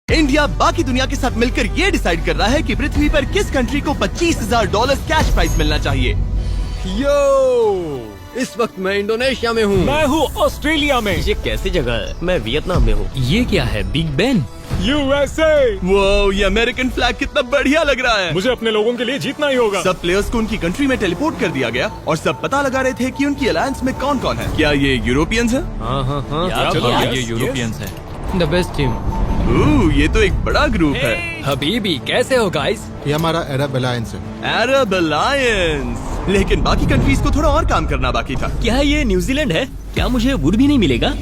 India बाकी दुनिया के साथ मिलकर ये डिसाइड कर रहा है कि पृथ्वी पर किस कंट्री को $25,000 कैश प्राइज मिलना चाहिए। यो, इस वक्त मैं इंडोनेशिया में हूँ। मैं हूँ ऑस्ट्रेलिया में। ये कैसी जगह है? मैं वियतनाम में हूँ। ये क्या है? Big Ben? यूएसए। वो ये अमेरिकन फ्लैग कितना बढ़िया लग रहा है। मुझे अपने लोगों के लिए जीतना ही होगा। सब प्लेयर्स को उनकी कंट्री में टेलीपोर्ट कर दिया गया और सब पता लगा रहे थे कि उनकी अलायंस में कौन कौन है। क्या ये यूरोपियंस है? हाँ। चलो yes, ये yes. यूरोपियंस है। The best team. ये तो एक बड़ा ग्रुप है। हबीबी कैसे हो गाइस? ये हमारा अरब अलायंस है। अरब अलायंस। लेकिन बाकी कंट्रीज को थोड़ा और काम करना बाकी था। क्या ये न्यूजीलैंड है? क्या मुझे वुड भी नहीं मिलेगा?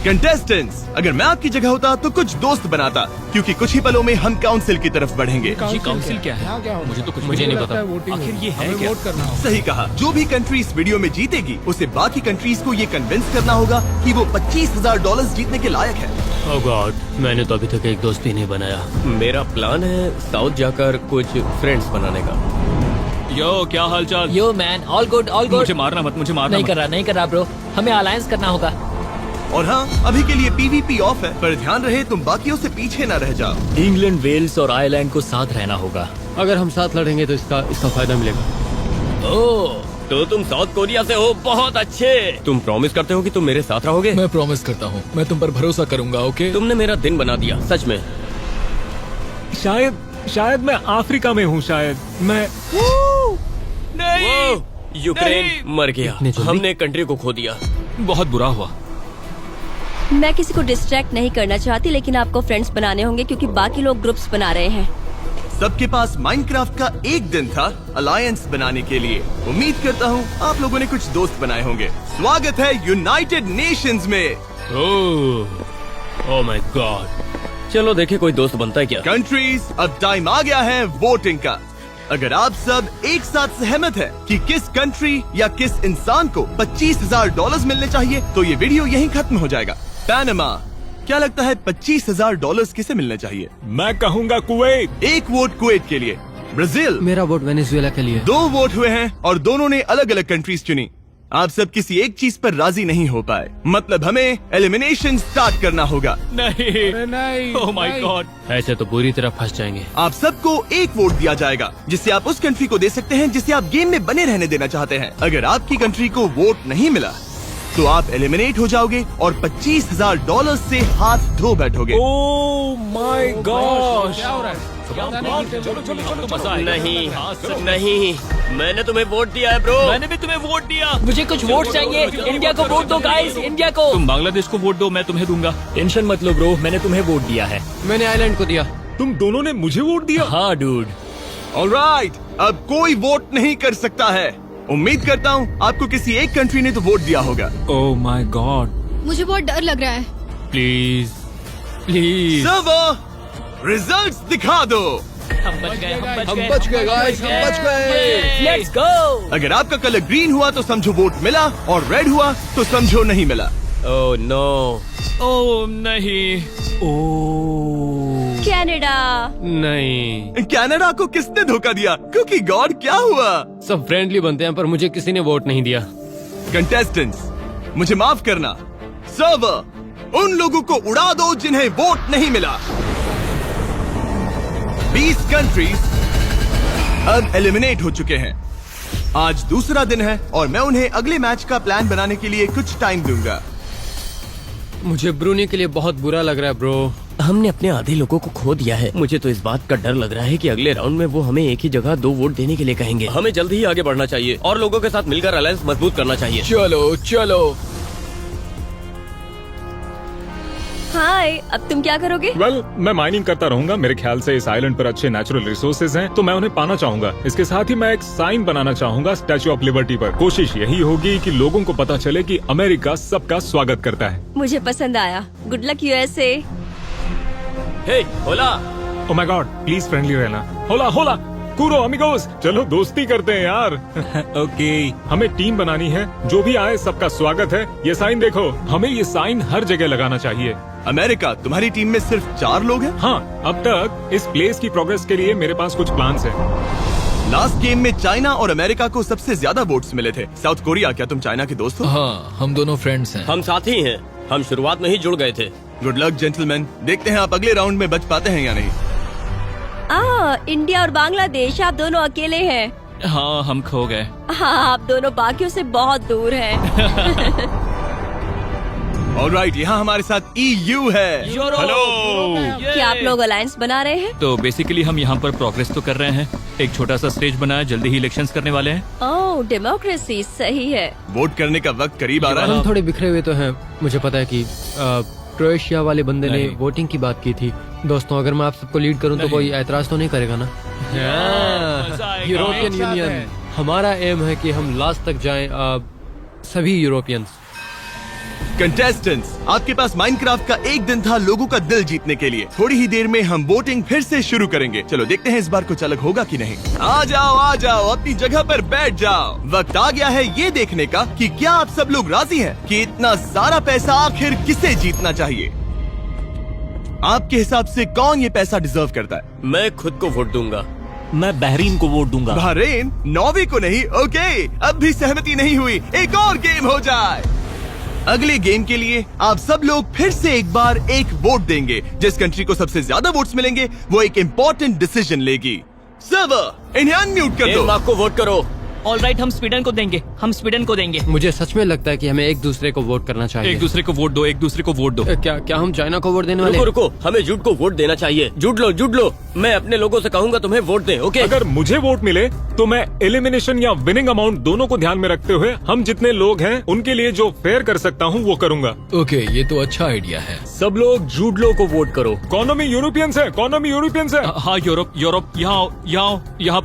कंटेस्टेंट्स, अगर मैं आपकी जगह होता तो कुछ दोस्त बनाता, क्योंकि कुछ ही पलों में हम काउंसिल की तरफ बढ़ेंगे। ये काउंसिल क्या है? मुझे तो कुछ मुझे नहीं पता। आखिर ये है क्या? सही कहा। जो भी कंट्री इस वीडियो में जीतेगी उसे बाकी कंट्रीज को ये कन्विंस करना होगा कि वो $25,000 जीतने के लायक है। ओह गॉड, मैंने तो अभी तक एक दोस्त भी नहीं बनाया। मेरा प्लान है साउथ जाकर कुछ फ्रेंड्स बनाने का। यो क्या हालचाल? Yo man, all good all good. मुझे मारना मत, मुझे मारना नहीं कर रहा ब्रो, हमें अलायंस करना होगा। और हाँ, अभी के लिए PVP ऑफ है, पर ध्यान रहे तुम बाकियों से पीछे न रह जाओ। इंग्लैंड, वेल्स और आयरलैंड को साथ रहना होगा। अगर हम साथ लड़ेंगे तो इसका फायदा मिलेगा। ओह, तो तुम साउथ कोरिया से हो, बहुत अच्छे। तुम प्रॉमिस करते हो कि तुम मेरे साथ रहोगे? मैं प्रॉमिस करता हूँ, मैं तुम पर भरोसा करूंगा। ओके? तुमने मेरा दिन बना दिया, सच में। शायद मैं अफ्रीका में हूँ। शायद मैं नहीं, यूक्रेन मर गया। हमने कंट्री को खो दिया। बहुत बुरा हुआ। मैं किसी को डिस्ट्रैक्ट नहीं करना चाहती, लेकिन आपको फ्रेंड्स बनाने होंगे क्योंकि बाकी लोग ग्रुप्स बना रहे हैं। सबके पास माइनक्राफ्ट का एक दिन था अलायंस बनाने के लिए। उम्मीद करता हूँ आप लोगों ने कुछ दोस्त बनाए होंगे। स्वागत है यूनाइटेड नेशंस में। ओह माय गॉड। चलो देखे कोई दोस्त बनता है क्या। कंट्रीज, अब टाइम आ गया है वोटिंग का। अगर आप सब एक साथ सहमत हैं कि किस कंट्री या किस इंसान को $25,000 मिलने चाहिए, तो ये वीडियो यहीं खत्म हो जाएगा। पैनामा, क्या लगता है $25,000 किसे मिलने चाहिए? मैं कहूँगा कुवैत। एक वोट कुवैत के लिए। ब्राजील। मेरा वोट वेनेजुएला के लिए। 2 वोट हुए हैं और दोनों ने अलग अलग कंट्रीज चुनी। आप सब किसी एक चीज पर राजी नहीं हो पाए, मतलब हमें एलिमिनेशन स्टार्ट करना होगा। नहीं, ओह माय गॉड, ऐसे तो बुरी तरह फंस जाएंगे। आप सबको एक वोट दिया जाएगा, जिससे आप उस कंट्री को दे सकते हैं जिसे आप गेम में बने रहने देना चाहते हैं। अगर आपकी कंट्री को वोट नहीं मिला तो आप एलिमिनेट हो जाओगे और $25,000 से हाथ धो बैठोगे। Oh my gosh. नहीं, मैंने तुम्हें वोट दिया है ब्रो। मैंने भी तुम्हें वोट दिया। मुझे कुछ वोट चाहिए। इंडिया को वोट दो गाइस, इंडिया को। तुम बांग्लादेश को वोट दो, मैं तुम्हें दूंगा। टेंशन मत लो ब्रो, मैंने तुम्हें वोट दिया है। मैंने आइलैंड को दिया। तुम दोनों ने मुझे वोट दिया? हाँ डूड। ऑलराइट, अब कोई वोट नहीं कर सकता है। उम्मीद करता हूँ आपको किसी एक कंट्री ने तो वोट दिया होगा। ओह माय गॉड, मुझे बहुत डर लग रहा है। Please please. सर्वर, रिजल्ट्स दिखा दो। हम बच गए गाइस, हम बच गए। Let's go. अगर आपका कलर ग्रीन हुआ तो समझो वोट मिला, और रेड हुआ तो समझो नहीं मिला। ओह नो। ओह नहीं। ओह कनाडा। नहीं, कनाडा को किसने धोखा दिया? क्योंकि गॉड, क्या हुआ? सब फ्रेंडली बनते हैं पर मुझे किसी ने वोट नहीं दिया। कंटेस्टेंट्स, मुझे माफ करना। सर्वर, उन लोगों को उड़ा दो जिन्हें वोट नहीं मिला। 20 कंट्रीज अब एलिमिनेट हो चुके हैं। आज दूसरा दिन है और मैं उन्हें अगले मैच का प्लान बनाने के लिए कुछ टाइम दूंगा। मुझे ब्रूनी के लिए बहुत बुरा लग रहा है ब्रो। हमने अपने आधे लोगों को खो दिया है। मुझे तो इस बात का डर लग रहा है कि अगले राउंड में वो हमें एक ही जगह 2 वोट देने के लिए कहेंगे। हमें जल्दी ही आगे बढ़ना चाहिए और लोगों के साथ मिलकर अलायंस मजबूत करना चाहिए। चलो। हाय, अब तुम क्या करोगे? वेल, मैं माइनिंग करता रहूंगा। मेरे ख्याल से इस आइलैंड पर अच्छे नेचुरल रिसोर्सेज हैं, तो मैं उन्हें पाना चाहूंगा। इसके साथ ही मैं एक साइन बनाना चाहूंगा स्टैच्यू ऑफ लिबर्टी पर। कोशिश यही होगी कि लोगों को पता चले कि अमेरिका सबका स्वागत करता है। मुझे पसंद आया। Good luck USA. हे होला। Oh my god, please friendly रहना। होला कूरो अमिगोस, चलो दोस्ती करते हैं यार। ओके। हमें टीम बनानी है, जो भी आए सबका स्वागत है। ये साइन देखो, हमें ये साइन हर जगह लगाना चाहिए। अमेरिका, तुम्हारी टीम में सिर्फ 4 लोग हैं? हाँ, अब तक इस प्लेस की प्रोग्रेस के लिए मेरे पास कुछ प्लान्स हैं। लास्ट गेम में चाइना और अमेरिका को सबसे ज्यादा वोट्स मिले थे। साउथ कोरिया, क्या तुम चाइना के दोस्त हो? हाँ, हम दोनों फ्रेंड्स हैं। हम साथी हैं। हम शुरुआत में ही जुड़ गए थे। Good luck gentleman. देखते हैं आप अगले राउंड में बच पाते हैं या नहीं। इंडिया और बांग्लादेश, आप दोनों अकेले हैं। हाँ, हम खो गए। हाँ, आप दोनों बाकियों से बहुत दूर हैं। ऑलराइट, यहाँ हमारे साथ EU है। हेलो। क्या आप लोग अलायंस बना रहे हैं? तो बेसिकली हम यहाँ पर प्रोग्रेस तो कर रहे हैं। एक छोटा सा स्टेज बनाया, जल्दी ही इलेक्शंस करने वाले हैं। ओह, डेमोक्रेसी सही है। वोट करने का वक्त करीब आ रहा है। हम थोड़े बिखरे हुए तो हैं। मुझे पता है कि क्रोएशिया वाले बंदे ने वोटिंग की बात की थी। दोस्तों, अगर मैं आप सबको लीड करूं तो कोई ऐतराज तो नहीं करेगा ना? यूरोपियन यूनियन, हमारा एम है कि हम लास्ट तक जाएं। सभी यूरोपियंस। कंटेस्टेंट्स, आपके पास माइनक्राफ्ट का एक दिन था लोगों का दिल जीतने के लिए। थोड़ी ही देर में हम वोटिंग फिर से शुरू करेंगे। चलो देखते हैं इस बार कुछ अलग होगा कि नहीं। आ जाओ, अपनी जगह पर बैठ जाओ। वक्त आ गया है ये देखने का कि क्या आप सब लोग राजी हैं कि इतना सारा पैसा आखिर किसे जीतना चाहिए। आपके हिसाब से कौन ये पैसा डिजर्व करता है? मैं खुद को वोट दूंगा। मैं बहरीन को वोट दूंगा। बहरीन? नॉर्वे को नहीं? ओके, अब भी सहमति नहीं हुई। एक और गेम हो जाए। अगले गेम के लिए आप सब लोग फिर से एक बार एक वोट देंगे। जिस कंट्री को सबसे ज्यादा वोट्स मिलेंगे वो एक इम्पोर्टेंट डिसीजन लेगी। सर्वर, इन्हें अनम्यूट कर दो। आपको वोट करो। ऑलराइट, हम स्वीडन को देंगे। हम स्वीडन को देंगे। मुझे सच में लगता है कि हमें एक दूसरे को वोट करना चाहिए। एक दूसरे को वोट दो, एक दूसरे को वोट दो। क्या हम चाइना को वोट देने वाले? रुको, हमें जुट को वोट देना चाहिए। जुट लो। मैं अपने लोगों से कहूंगा तुम्हें वोट दें, ओके? अगर मुझे वोट मिले तो मैं एलिमिनेशन या विनिंग अमाउंट दोनों को ध्यान में रखते हुए हम जितने लोग हैं उनके लिए जो फेयर कर सकता हूँ वो करूंगा। ओके, ये तो अच्छा आइडिया है। सब लोग जुडलो को वोट करो। इकोनॉमी यूरोपियंस है। हाँ, यूरोप,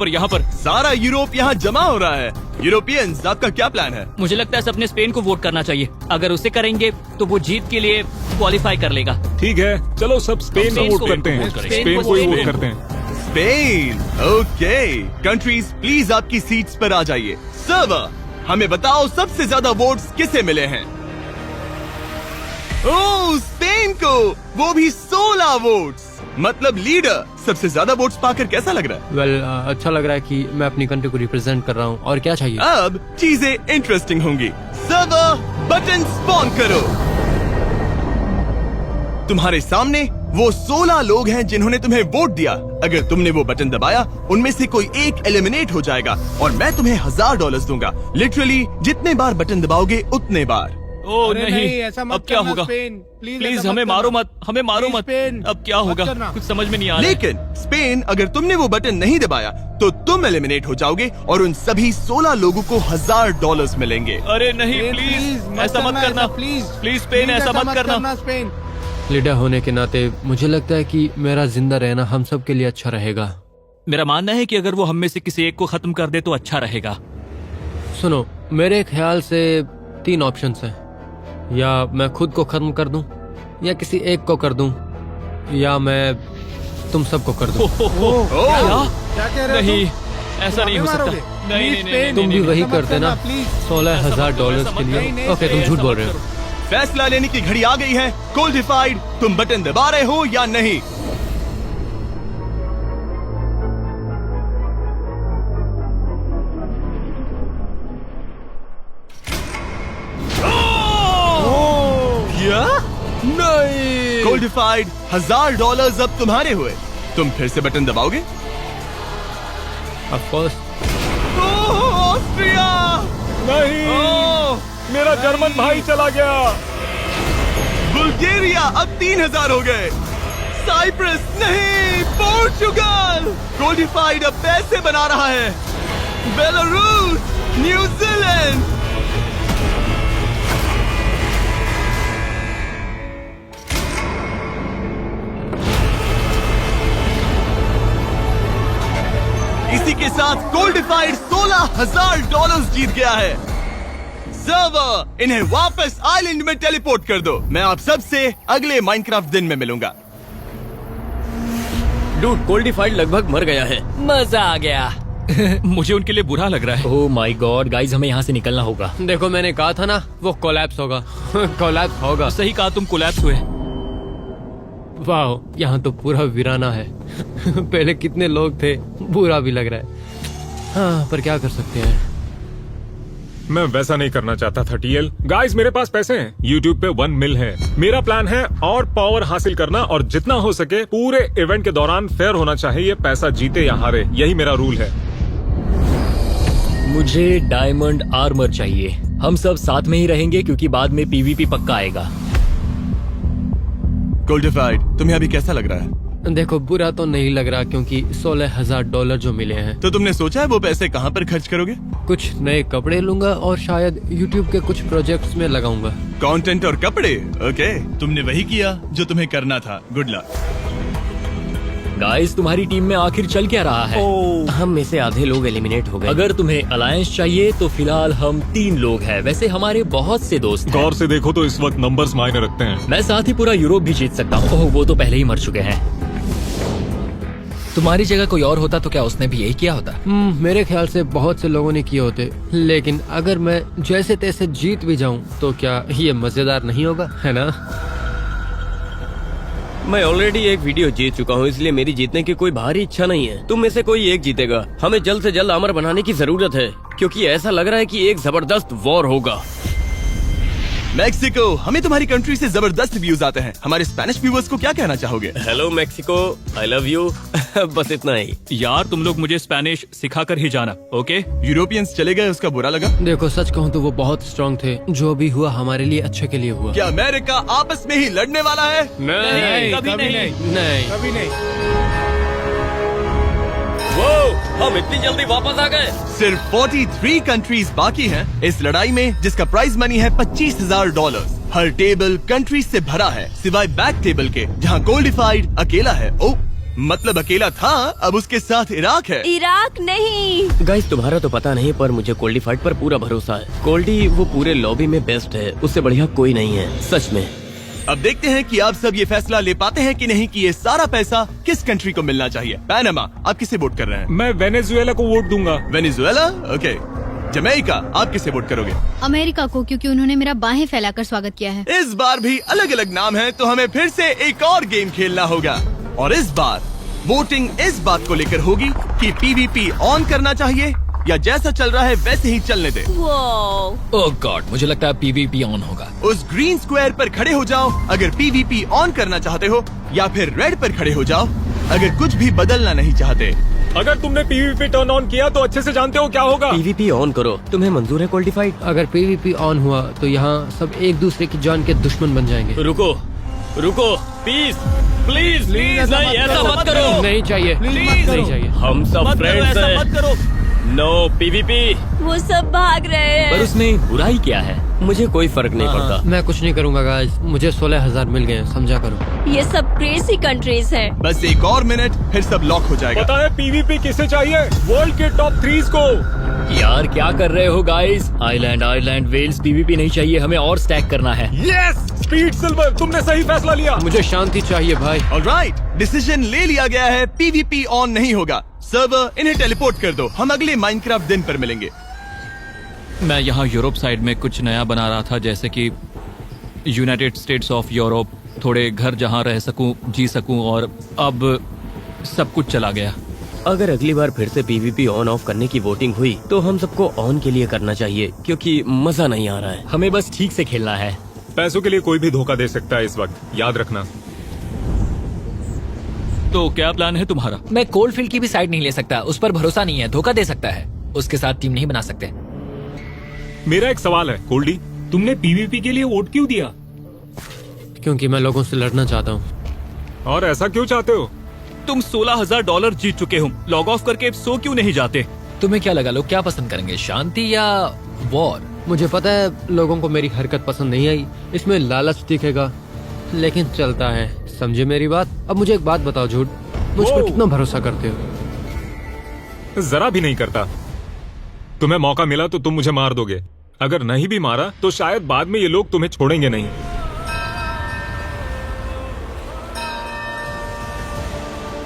यहाँ पर। सारा यूरोप यहाँ जमा हो रहा है। यूरोपियंस, आपका क्या प्लान है? मुझे लगता है सबने स्पेन को वोट करना चाहिए। अगर उसे करेंगे तो वो जीत के लिए क्वालिफाई कर लेगा। ठीक है, चलो सब स्पेन को वोट करते हैं। स्पेन को ही वोट करते हैं। Spain, okay. कंट्रीज प्लीज आपकी सीट्स पर आ जाइए। सर्वर, हमें बताओ सबसे ज्यादा वोट्स किसे मिले हैं? ओह, स्पेन को, वो भी 16 वोट्स। मतलब लीडर सबसे ज्यादा वोट्स पाकर कैसा लग रहा है? वेल, अच्छा लग रहा है कि मैं अपनी कंट्री को रिप्रेजेंट कर रहा हूँ। और क्या चाहिए? अब चीजें इंटरेस्टिंग होंगी। सर्वर, बटन स्पॉन करो। तुम्हारे सामने वो 16 लोग हैं जिन्होंने तुम्हें वोट दिया। अगर तुमने वो बटन दबाया, उनमें से कोई एक एलिमिनेट हो जाएगा और मैं तुम्हें $1000 दूंगा। लिटरली जितने बार बटन दबाओगे उतने बार। ओह नहीं, अब क्या होगा? प्लीज हमें मारो मत। अब क्या होगा? कुछ समझ में नहीं आ रहा है। लेकिन स्पेन, अगर तुमने वो बटन नहीं दबाया तो तुम एलिमिनेट हो जाओगे और उन सभी 16 लोगों को $1000 मिलेंगे। अरे नहीं, प्लीज ऐसा मत करना। प्लीज स्पेन, ऐसा मत करना। लीडर होने के नाते मुझे लगता है कि मेरा जिंदा रहना हम सब के लिए अच्छा रहेगा। मेरा मानना है कि अगर वो हम में से किसी एक को खत्म कर दे तो अच्छा रहेगा। सुनो, मेरे ख्याल से 3 ऑप्शंस हैं। या मैं खुद को खत्म कर दूं, या किसी एक को कर दूं, या मैं तुम सबको कर दूं। नहीं, ऐसा नहीं हो सकता। नहीं, तुम भी वही करते ना $16,000 के लिए। ओके, तुम झूठ बोल रहे हो। फैसला लेने की घड़ी आ गई है। कोल्डिफाइड, तुम बटन दबा रहे हो या नहीं? क्या? नहीं। कोल्डिफाइड, $1000 अब तुम्हारे हुए। तुम फिर से बटन दबाओगे? Of course. ऑस्ट्रिया! नहीं, मेरा जर्मन भाई चला गया। बुल्गारिया, अब 3000 हो गए। साइप्रस नहीं, पोर्चुगल। कोल्डिफाइड अब पैसे बना रहा है। Belarus, New Zealand. इसी के साथ कोल्डिफाइड $16,000 जीत गया है। सर्वर, इन्हें वापस आइलैंड में टेलीपोर्ट कर दो। मैं आप सब से अगले माइनक्राफ्ट दिन में मिलूंगा। डूड, कोल्डिफाइड लगभग मर गया है। मजा आ गया। मुझे उनके लिए बुरा लग रहा है। ओह माय गॉड गाइस, हमें यहाँ से निकलना होगा। देखो, मैंने कहा था ना, वो कोलैप्स होगा। कोलैप्स होगा। सही कहा, तुम कोलैप्स हुए। वाह, यहाँ तो पूरा वीराना है। पहले कितने लोग थे, बुरा भी लग रहा है। हाँ, पर क्या कर सकते हैं। मैं वैसा नहीं करना चाहता था टीएल। गाइस मेरे पास पैसे हैं, यूट्यूब पे 1 मिल है। मेरा प्लान है और पावर हासिल करना और जितना हो सके पूरे इवेंट के दौरान फेयर होना चाहिए, पैसा जीते या हारे, यही मेरा रूल है। मुझे डायमंड आर्मर चाहिए। हम सब साथ में ही रहेंगे क्योंकि बाद में पीवीपी पक्का आएगा। गोल्डिफाइड, तुम्हें अभी कैसा लग रहा है? देखो बुरा तो नहीं लग रहा क्योंकि $16,000 जो मिले हैं। तो तुमने सोचा है वो पैसे कहाँ पर खर्च करोगे? कुछ नए कपड़े लूंगा और शायद YouTube के कुछ प्रोजेक्ट्स में लगाऊंगा। कंटेंट और कपड़े? ओके, तुमने वही किया जो तुम्हें करना था। Good luck. गाइस तुम्हारी टीम में आखिर चल क्या रहा है? हम में से आधे लोग एलिमिनेट हो गए। अगर तुम्हें अलायंस चाहिए तो फिलहाल हम 3 लोग हैं। वैसे हमारे बहुत से दोस्त हैं। गौर से देखो तो इस वक्त नंबर्स मायने रखते हैं। मैं साथ ही पूरा यूरोप भी जीत सकता हूँ। ओह वो तो पहले ही मर चुके हैं। तुम्हारी जगह कोई और होता तो क्या उसने भी यही किया होता? मेरे ख्याल से बहुत से लोगों ने किए होते, लेकिन अगर मैं जैसे तैसे जीत भी जाऊं तो क्या ये मजेदार नहीं होगा, है ना? मैं ऑलरेडी एक वीडियो जीत चुका हूँ, इसलिए मेरी जीतने की कोई भारी इच्छा नहीं है। तुम में से कोई एक जीतेगा। हमें जल्द से जल्द आर्मर बनाने की जरूरत है क्योंकि ऐसा लग रहा है कि एक जबरदस्त वॉर होगा। मैक्सिको, हमें तुम्हारी कंट्री से जबरदस्त व्यूज आते हैं। हमारे स्पेनिश व्यूअर्स को क्या कहना चाहोगे? Hello Mexico, I love you. बस इतना ही। यार तुम लोग मुझे स्पेनिश सिखा कर ही जाना, ओके? यूरोपियंस चले गए, उसका बुरा लगा? देखो सच कहूँ तो वो बहुत स्ट्रांग थे। जो भी हुआ हमारे लिए अच्छे के लिए हुआ। क्या अमेरिका आपस में ही लड़ने वाला है? नहीं, कभी नहीं। कभी नहीं। वो हम इतनी जल्दी वापस आ गए। सिर्फ 43 कंट्रीज बाकी हैं इस लड़ाई में, जिसका प्राइज मनी है $25,000। हर टेबल कंट्रीज से भरा है सिवाय बैक टेबल के, जहां गोल्डिफाइड अकेला है। ओ मतलब अकेला था, अब उसके साथ इराक है। इराक नहीं। गाइस तुम्हारा तो पता नहीं पर मुझे कोल्डीफाइड पर पूरा भरोसा है। कोल्डी वो पूरे लॉबी में बेस्ट है, उससे बढ़िया कोई नहीं है सच में। अब देखते हैं कि आप सब ये फैसला ले पाते हैं कि नहीं कि ये सारा पैसा किस कंट्री को मिलना चाहिए। पैनामा, आप किसे वोट कर रहे हैं? मैं वेनेजुएला को वोट दूंगा। वेनेजुएला? ओके। जमैका, आप किसे वोट करोगे? अमेरिका को, क्योंकि उन्होंने मेरा बाहें फैलाकर स्वागत किया है। इस बार भी अलग अलग नाम है, तो हमें फिर से एक और गेम खेलना होगा। और इस बार वोटिंग इस बात को लेकर होगी कि पीवीपी ऑन करना चाहिए या जैसा चल रहा है वैसे ही चलने दे। ओह गॉड, मुझे लगता है पीवीपी ऑन होगा। उस ग्रीन स्क्वायर पर खड़े हो जाओ अगर पीवीपी ऑन करना चाहते हो, या फिर रेड पर खड़े हो जाओ अगर कुछ भी बदलना नहीं चाहते। अगर तुमने पीवीपी टर्न ऑन किया तो अच्छे से जानते हो क्या होगा। पीवीपी ऑन करो। तुम्हें मंजूर है कोल्डीफाइड? अगर पीवीपी ऑन हुआ तो यहाँ सब एक दूसरे की जान के दुश्मन बन जाएंगे। रुको रुको, प्लीज प्लीज प्लीज नहीं, ऐसा मत करो। नहीं चाहिए, नहीं चाहिए। हम सब फ्रेंड्स हैं। मत करो। No PVP. वो सब भाग रहे हैं। पर उसमें बुराई क्या है? मुझे कोई फर्क नहीं पड़ता। मैं कुछ नहीं करूँगा गाइस, मुझे 16,000 मिल गए, समझा करो। ये सब क्रेजी कंट्रीज हैं। बस एक और मिनट, फिर सब लॉक हो जाएगा। पता है पीवीपी किसे चाहिए? वर्ल्ड के टॉप 3 को। यार क्या कर रहे हो गाइस? आइलैंड वेल्स पीवीपी नहीं चाहिए, हमें और स्टैक करना है। यस स्पीड सिल्वर, तुमने सही फैसला लिया। मुझे शांति चाहिए भाई। ऑलराइट, डिसीजन ले लिया गया है, पीवीपी ऑन नहीं होगा। सर्वर, इन्हें टेलीपोर्ट कर दो, हम अगले माइनक्राफ्ट दिन पर मिलेंगे। मैं यहाँ यूरोप साइड में कुछ नया बना रहा था, जैसे कि यूनाइटेड स्टेट्स ऑफ यूरोप, थोड़े घर जहाँ रह सकूं, जी सकूं, और अब सब कुछ चला गया। अगर अगली बार फिर से पीवीपी ऑन ऑफ करने की वोटिंग हुई तो हम सबको ऑन के लिए करना चाहिए क्योंकि मजा नहीं आ रहा है। हमें बस ठीक से खेलना है। पैसों के लिए कोई भी धोखा दे सकता है इस वक्त, याद रखना। तो क्या प्लान है तुम्हारा? मैं कोलफील्ड की भी साइड नहीं ले सकता, उस पर भरोसा नहीं है, धोखा दे सकता है। उसके साथ टीम नहीं बना सकते। मेरा एक सवाल है कोल्डी, तुमने पीवीपी के लिए वोट क्यों दिया? क्योंकि मैं लोगों से लड़ना चाहता हूँ। और ऐसा क्यों चाहते हो? तुम $16,000 जीत चुके हो, लॉग ऑफ करके सो क्यों नहीं जाते? तुम्हें क्या लगा लोग क्या पसंद करेंगे, शांति या वॉर? मुझे पता है लोगों को मेरी हरकत पसंद नहीं आई, इसमें लालच दिखेगा, लेकिन चलता है, समझे मेरी बात। अब मुझे एक बात बताओ, झूठ मुझ पर कितना भरोसा करते हो? जरा भी नहीं करता। तुम्हें मौका मिला तो तुम मुझे मार दोगे, अगर नहीं भी मारा तो शायद बाद में ये लोग तुम्हें छोड़ेंगे नहीं।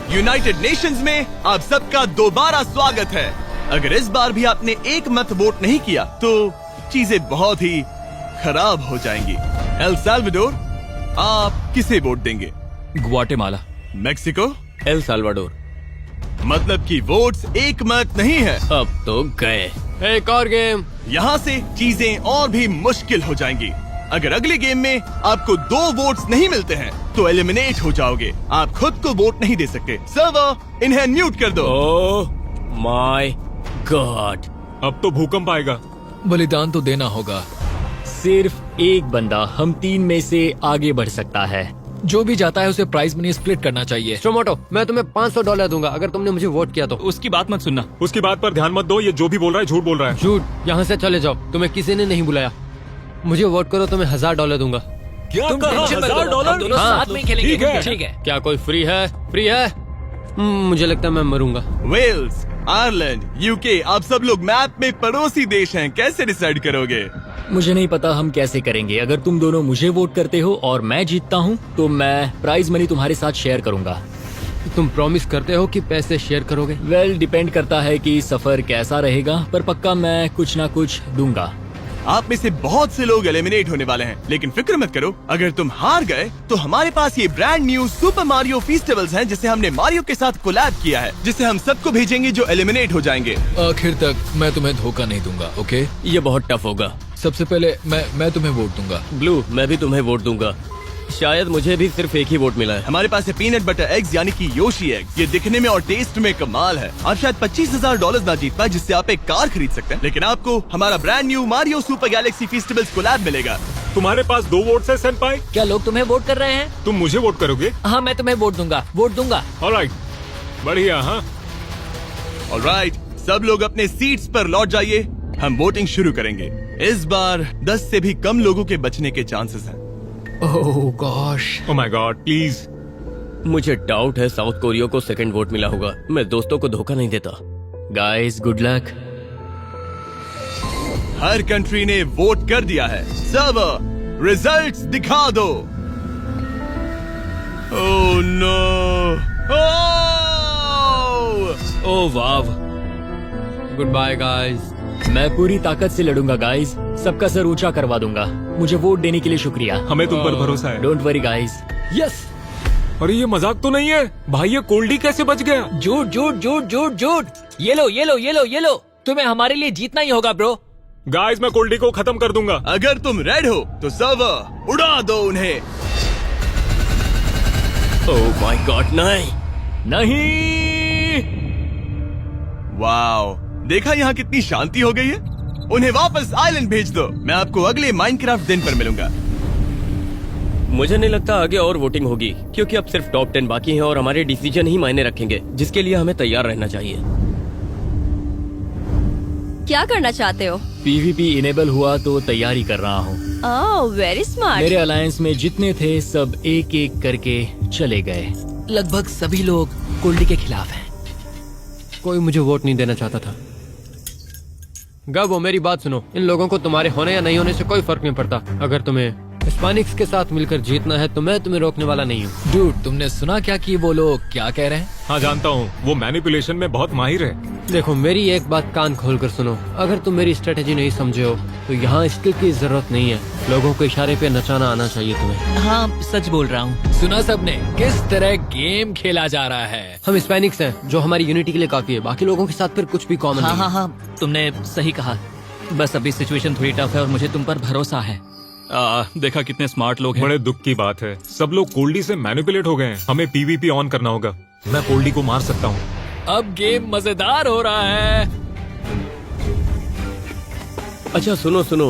यूनाइटेड नेशंस में आप सबका दोबारा स्वागत है। अगर इस बार भी आपने एक मत वोट नहीं किया तो चीजें बहुत ही खराब हो जाएंगी। एल साल्वाडोर, आप किसे वोट देंगे? ग्वाटेमाला। मेक्सिको? El Salvador. मतलब कि वोट्स एक मत नहीं है। अब तो गए। एक और गेम। यहाँ से चीजें और भी मुश्किल हो जाएंगी। अगर अगले गेम में आपको 2 वोट्स नहीं मिलते हैं तो एलिमिनेट हो जाओगे। आप खुद को वोट नहीं दे सकते। सर्वर, इन्हें म्यूट कर दो। ओह माय गॉड, अब तो भूकंप आएगा। बलिदान तो देना होगा। सिर्फ एक बंदा हम 3 में से आगे बढ़ सकता है। जो भी जाता है उसे प्राइज मनी स्प्लिट करना चाहिए। टोमेटो, मैं तुम्हें $500 दूंगा अगर तुमने मुझे वोट किया तो। उसकी बात मत सुनना। उसकी बात पर ध्यान मत दो, ये जो भी बोल रहा है झूठ बोल रहा है। झूठ। यहाँ से चले जाओ, तुम्हें किसी ने नहीं बुलाया। मुझे वोट करो तो मैं $1000 दूंगा। क्या तुम कहा? टेंशन मत लो, $1000? हम दोनों हाँ, साथ में ही खेलेंगे। ठीक है। ठीक है। क्या कोई फ्री है? फ्री है? मुझे लगता है मैं मरूंगा। वेल्स, आयरलैंड, यूके, आप सब लोग मैप में पड़ोसी देश हैं। कैसे डिसाइड करोगे? मुझे नहीं पता हम कैसे करेंगे। अगर तुम दोनों मुझे वोट करते हो और मैं जीतता हूँ तो मैं प्राइज मनी तुम्हारे साथ शेयर करूंगा। तुम प्रॉमिस करते हो कि पैसे शेयर करोगे? वेल, डिपेंड करता है कि सफर कैसा रहेगा, पर पक्का मैं कुछ ना कुछ दूंगा। आप में से बहुत से लोग एलिमिनेट होने वाले हैं, लेकिन फिक्र मत करो। अगर तुम हार गए तो हमारे पास ये brand new super Mario festivals हैं, जिसे हमने मारियो के साथ कोलैब किया है, जिसे हम सबको भेजेंगे जो एलिमिनेट हो जाएंगे। आखिर तक मैं तुम्हें धोखा नहीं दूंगा। ओके, ये बहुत टफ होगा। सबसे पहले मैं तुम्हें वोट दूंगा। ब्लू, मैं भी तुम्हें वोट दूंगा। शायद मुझे भी सिर्फ एक ही वोट मिला है। हमारे पास है पीनट बटर एग्स यानी कि योशी एग्स। ये दिखने में और टेस्ट में कमाल है। आप शायद $25,000 ना जीत पाए जिससे आप एक कार खरीद सकते हैं, लेकिन आपको हमारा brand new Mario super galaxy festivals collab मिलेगा। तुम्हारे पास 2 वोट्स है सेनपाई। क्या लोग तुम्हें वोट कर रहे हैं? तुम मुझे वोट करोगे? हाँ, मैं तुम्हें वोट दूंगा। वोट दूंगा। ऑलराइट, बढ़िया। हाँ, ऑलराइट, सब लोग अपने सीट्स पर लौट जाइए। हम वोटिंग शुरू करेंगे। इस बार 10 से भी कम लोगों के बचने के चांसेस हैं। Oh gosh. Oh my god, please. मुझे डाउट है साउथ कोरिया को सेकंड वोट मिला होगा। मैं दोस्तों को धोखा नहीं देता। Guys, good luck. हर कंट्री ने वोट कर दिया है। सर्वर, रिजल्ट्स दिखा दो। Oh no. Oh wow. Good bye guys. मैं पूरी ताकत से लड़ूंगा गाइस। सबका सर ऊंचा करवा दूंगा। मुझे वोट देने के लिए शुक्रिया। हमें तुम पर भरोसा है। Don't worry guys. यस। अरे ये मजाक तो नहीं है भाई, ये कोल्डी कैसे बच गया? झूठ झूठ झूठ झूठ झूठ। ये लो ये लो ये लो ये लो। तुम्हें हमारे लिए जीतना ही होगा ब्रो। गाइस, मैं कोल्डी को खत्म कर दूंगा। अगर तुम रेड हो तो सर्वर, उड़ा दो उन्हें। ओह माय गॉड, नहीं। नहीं। वाओ, देखा यहाँ कितनी शांति हो गई है। उन्हें वापस आइलैंड भेज दो। मैं आपको अगले माइनक्राफ्ट दिन पर मिलूंगा। मुझे नहीं लगता आगे और वोटिंग होगी, क्योंकि अब सिर्फ टॉप 10 बाकी हैं और हमारे डिसीजन ही मायने रखेंगे, जिसके लिए हमें तैयार रहना चाहिए। क्या करना चाहते हो? पीवीपी इनेबल हुआ तो तैयारी कर रहा हूँ। ओह, वेरी स्मार्ट। मेरे अलायंस में जितने थे सब एक एक करके चले गए। लगभग सभी लोग कोल्डी के खिलाफ हैं। कोई मुझे वोट नहीं देना चाहता था। गबो, मेरी बात सुनो। इन लोगों को तुम्हारे होने या नहीं होने से कोई फर्क नहीं पड़ता। अगर तुम्हें हिस्पैनिक्स के साथ मिलकर जीतना है तो मैं तुम्हें रोकने वाला नहीं हूँ। डूड, तुमने सुना क्या कि वो लोग क्या कह रहे हैं? हाँ, जानता हूँ। वो मैनिपुलेशन में बहुत माहिर है। देखो, मेरी एक बात कान खोल कर सुनो। अगर तुम मेरी स्ट्रेटेजी नहीं समझे हो तो यहाँ स्किल की जरूरत नहीं है। लोगों को इशारे पे नचाना आना चाहिए तुम्हें। हाँ, सच बोल रहा हूँ। सुना सबने किस तरह गेम खेला जा रहा है? हम हिस्पैनिक्स हैं, जो हमारी यूनिटी के लिए काफी है। बाकी लोगों के साथ फिर कुछ भी कॉमन नहीं है। हाँ, तुमने सही कहा। बस अभी सिचुएशन थोड़ी टफ है और मुझे तुम पर भरोसा है। देखा कितने स्मार्ट लोग हैं। बड़े दुख की बात है, सब लोग कोल्डी से मैनिपुलेट हो गए हैं। हमें पीवीपी ऑन करना होगा। मैं कोल्डी को मार सकता हूँ। अब गेम मजेदार हो रहा है। अच्छा सुनो सुनो,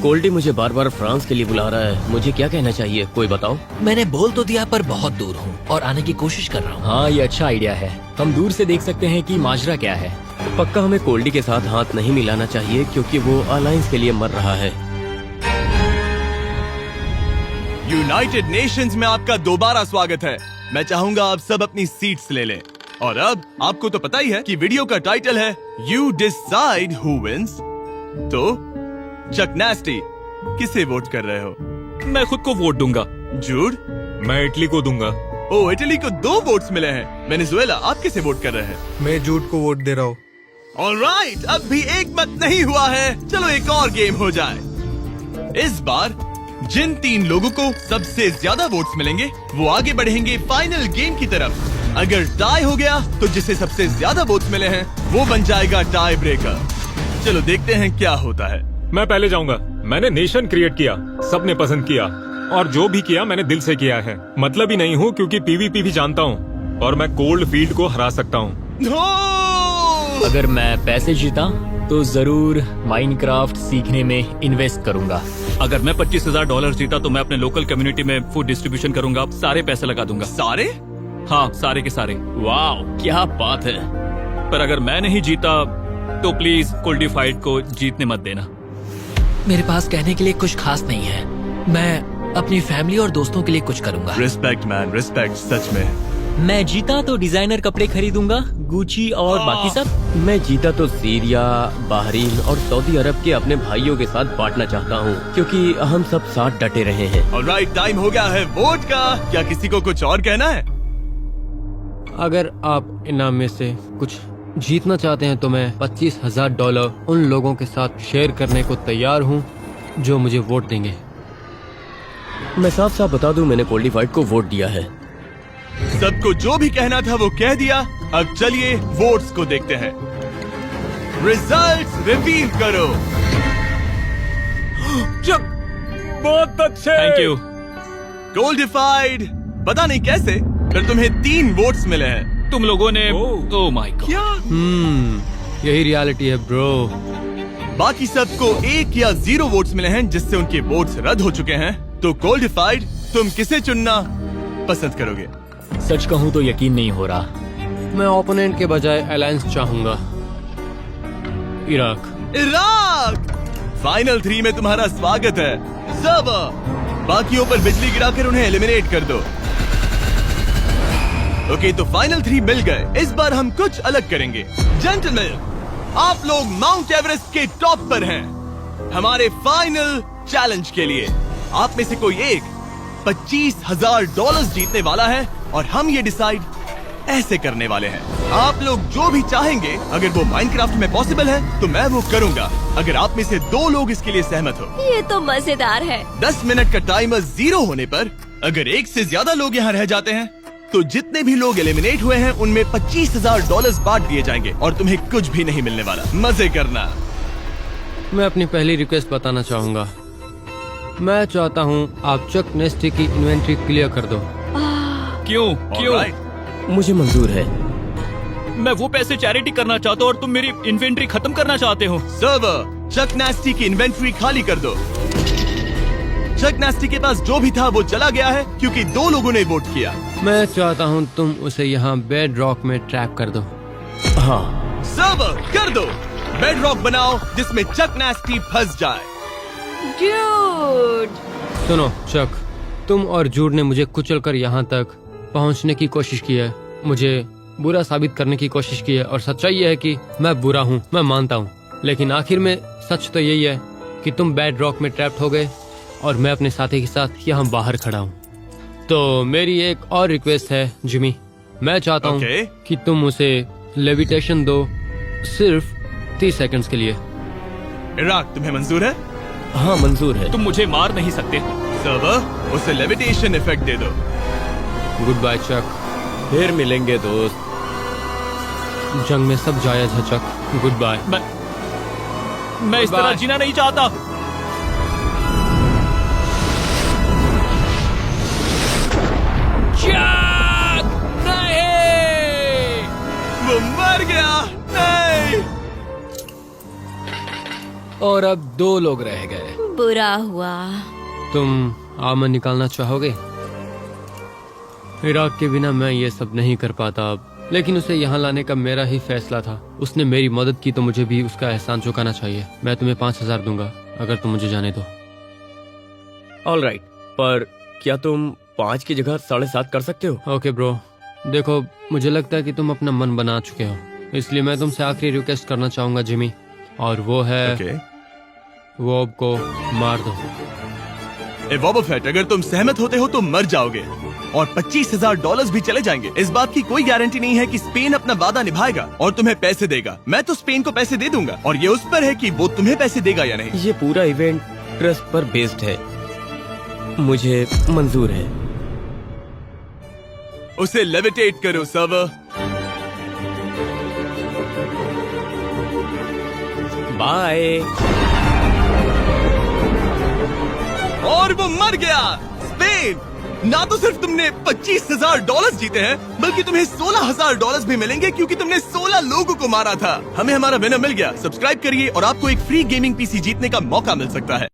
कोल्डी मुझे बार बार फ्रांस के लिए बुला रहा है। मुझे क्या कहना चाहिए, कोई बताओ? मैंने बोल तो दिया पर बहुत दूर हूँ और आने की कोशिश कर रहा हूँ। हाँ, ये अच्छा आइडिया है। हम दूर से देख सकते हैं कि माजरा क्या है। पक्का हमें कोल्डी के साथ हाथ नहीं मिलाना चाहिए, क्योंकि वो अलायंस के लिए मर रहा है। यूनाइटेड नेशंस में आपका दोबारा स्वागत है। मैं चाहूंगा आप सब अपनी सीट्स ले लें। और अब आपको तो पता ही है कि वीडियो का टाइटल है यू डिसाइड हु विंस। तो चक नास्टी, किसे वोट कर रहे हो? मैं खुद को वोट दूंगा। जूड? मैं इटली को दूंगा। ओ, इटली को 2 वोट्स मिले हैं। वेनेजुएला, आप किसे वोट कर रहे हैं? मैं जूड को वोट दे रहा हूँ। ऑलराइट, अब भी एक मत नहीं हुआ है। चलो एक और गेम हो जाए। इस बार जिन 3 लोगों को सबसे ज्यादा वोट्स मिलेंगे वो आगे बढ़ेंगे फाइनल गेम की तरफ। अगर टाई हो गया तो जिसे सबसे ज्यादा वोट्स मिले हैं वो बन जाएगा टाई ब्रेकर। चलो देखते हैं क्या होता है। मैं पहले जाऊंगा। मैंने नेशन क्रिएट किया, सबने पसंद किया, और जो भी किया मैंने दिल से किया है। मतलब ही नहीं हूँ क्योंकि पीवीपी भी जानता हूँ और मैं कोल्ड फील्ड को हरा सकता हूँ। अगर मैं पैसे जीता तो जरूर माइनक्राफ्ट सीखने में इन्वेस्ट करूंगा। अगर मैं $25,000 जीता तो मैं अपने लोकल कम्युनिटी में फूड डिस्ट्रीब्यूशन करूंगा, सारे पैसे लगा दूंगा। सारे? हाँ, सारे के सारे। वाह, क्या बात है। पर अगर मैं नहीं जीता तो प्लीज कोल्डिफाइड को जीतने मत देना। मेरे पास कहने के लिए कुछ खास नहीं है। मैं अपनी फैमिली और दोस्तों के लिए कुछ करूंगा। Respect man, respect. सच में मैं जीता तो डिजाइनर कपड़े खरीदूंगा, गुची और बाकी सब। मैं जीता तो सीरिया, बहरीन और सऊदी अरब के अपने भाइयों के साथ बांटना चाहता हूँ, क्योंकि हम सब साथ डटे रहे हैं। ऑलराइट, टाइम हो गया है वोट का। क्या किसी को कुछ और कहना है? अगर आप इनाम में से कुछ जीतना चाहते हैं तो मैं $25,000 उन लोगों के साथ शेयर करने को तैयार हूँ जो मुझे वोट देंगे। मैं साफ साफ बता दूं, मैंने कोल्डिफाइड को वोट दिया है। सबको जो भी कहना था वो कह दिया। अब चलिए वोट्स को देखते हैं। रिजल्ट्स रिवील करो। बहुत अच्छे। Thank you. कोल्डिफाइड, पता नहीं कैसे पर तुम्हें 3 वोट्स मिले हैं। तुम लोगों ने ओह माय गॉड। क्या? यही रियलिटी है ब्रो। बाकी सबको 1 या 0 वोट्स मिले हैं जिससे उनके वोट्स रद्द हो चुके हैं। तो कोल्डिफाइड, तुम किसे चुनना पसंद करोगे? सच कहूँ तो यकीन नहीं हो रहा। मैं ओपोनेंट के बजाय अलायंस चाहूंगा। इराक। इराक! फाइनल 3 में तुम्हारा स्वागत है। सब बाकियों पर बिजली गिराकर उन्हें एलिमिनेट कर दो। ओके, तो फाइनल 3 मिल गए। इस बार हम कुछ अलग करेंगे। जेंटलमैन, आप लोग माउंट एवरेस्ट के टॉप पर हैं। हमारे फाइनल चैलेंज के लिए आप में से कोई एक $25,000 जीतने वाला है और हम ये डिसाइड ऐसे करने वाले हैं। आप लोग जो भी चाहेंगे, अगर वो माइनक्राफ्ट में पॉसिबल है तो मैं वो करूंगा, अगर आप में से 2 लोग इसके लिए सहमत हो। ये तो मजेदार है। 10 मिनट का टाइमर 0 होने पर अगर 1 से ज्यादा लोग यहाँ रह जाते हैं तो जितने भी लोग एलिमिनेट हुए हैं उनमें $25,000 बांट दिए जाएंगे और तुम्हें कुछ भी नहीं मिलने वाला। मजे करना। मैं अपनी पहली रिक्वेस्ट बताना चाहूंगा। मैं चाहता हूँ आप चक नेस्टी की इन्वेंट्री क्लियर कर दो। क्यों? क्यों? Alright. मुझे मंजूर है। मैं वो पैसे चैरिटी करना चाहता हूँ और तुम मेरी इन्वेंट्री खत्म करना चाहते हो। सर्वर, चक नास्टी की इन्वेंट्री खाली कर दो। चक नास्टी के पास जो भी था वो चला गया है क्योंकि 2 लोगों ने वोट किया। मैं चाहता हूँ तुम उसे यहाँ बेड रॉक में ट्रैप कर दो। हाँ। सर्वर, कर दो। बेड रॉक बनाओ जिसमें चक नास्टी फंस जाए। ड्यूड। सुनो चक, तुम और जूड ने मुझे कुचलकर यहाँ तक पहुँचने की कोशिश की है, मुझे बुरा साबित करने की कोशिश की है, और सच्चाई ये है कि मैं बुरा हूँ, मैं मानता हूँ। लेकिन आखिर में सच तो यही है कि तुम बेड रॉक में ट्रैप्ड हो गए और मैं अपने साथी के साथ यहाँ बाहर खड़ा हूँ। तो मेरी एक और रिक्वेस्ट है जिमी, मैं चाहता हूँ कि तुम उसे लेविटेशन दो, सिर्फ 30 सेकंड्स के लिए। इराक, तुम्हें मंजूर है? हाँ मंजूर है। तुम मुझे मार नहीं सकते। सर्वर, उसे लेविटेशन इफेक्ट दे दो। गुड बाय चक, फिर मिलेंगे दोस्त। जंग में सब जायज है चक। Good bye. मैं इस तरह जीना नहीं चाहता। नहीं! वो मर गया। नहीं। और अब 2 लोग रह गए। बुरा हुआ। तुम आमन निकालना चाहोगे? इराक के बिना मैं ये सब नहीं कर पाता अब, लेकिन उसे यहाँ लाने का मेरा ही फैसला था। उसने मेरी मदद की तो मुझे भी उसका एहसान चुकाना चाहिए। मैं तुम्हें 5,000 दूंगा अगर तुम मुझे जाने दो। ऑलराइट, पर क्या तुम 5 की जगह 7.5 कर सकते हो? ओके ब्रो, देखो मुझे लगता है कि तुम अपना मन बना चुके हो, इसलिए मैं तुमसे आखिरी रिक्वेस्ट करना चाहूंगा जिमी, और वो है वॉब को मार दो। वॉबा फेट, अगर तुम सहमत होते हो तो मर जाओगे और $25,000 भी चले जाएंगे। इस बात की कोई गारंटी नहीं है कि स्पेन अपना वादा निभाएगा और तुम्हें पैसे देगा। मैं तो स्पेन को पैसे दे दूंगा और ये उस पर है कि वो तुम्हें पैसे देगा या नहीं। ये पूरा इवेंट ट्रस्ट पर बेस्ड है, मुझे मंजूर है। उसे लेविटेट करो सर्वर। बाय। और वो मर गया। स्पेन, ना तो सिर्फ तुमने $25,000 जीते हैं, बल्कि तुम्हें $16,000 भी मिलेंगे क्योंकि तुमने 16 लोगों को मारा था। हमें हमारा विनर मिल गया। सब्सक्राइब करिए और आपको एक फ्री गेमिंग पीसी जीतने का मौका मिल सकता है।